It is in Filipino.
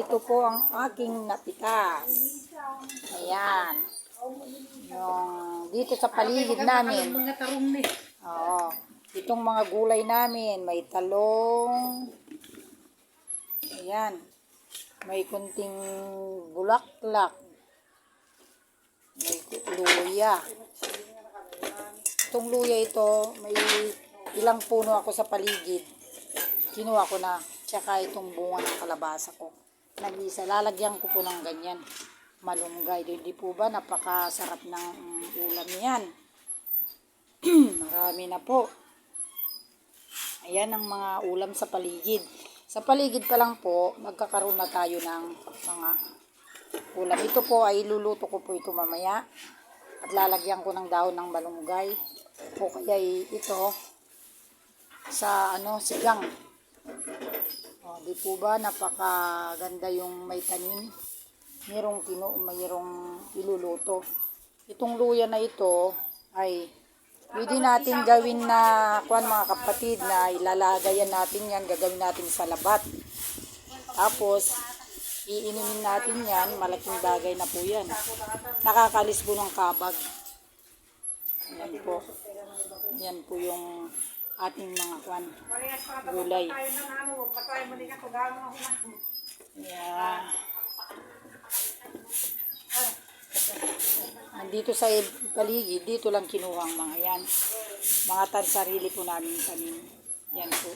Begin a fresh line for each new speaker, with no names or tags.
ito po ang aking napitas. Ayan. Yung dito sa paligid namin. Oo. Itong mga gulay namin, may talong. Ayan. May kunting bulaklak. May luya. Itong luya ito, may ilang puno ako sa paligid. Kinuha ko na. Tsaka itong bunga ng kalabasa ko. Nag-isa. Lalagyan ko po ng ganyan. Malunggay. Hindi po ba napakasarap ng ulam yan? Marami na po. Ayan ang mga ulam sa paligid. Sa paligid pa lang po, magkakaroon na tayo ng mga ulam. Ito po ay luluto ko po ito mamaya. At lalagyan ko ng dahon ng malunggay. O kaya ito sa sigang. O, di po ba napakaganda yung may tanim. Mayroong iluluto. Itong luya na ito ay pwede natin gawin na mga kapatid na ilalagayan natin yan, gagawin natin sa labat. Tapos iinumin natin yan, malaking bagay na po yan. Nakakalis po ng kabag. Yan po. Yan po yung ating mga gulay. Yeah. Nandito sa paligid, dito lang kinuha ang mga yan. Mga sarili po namin tanim. Yan po.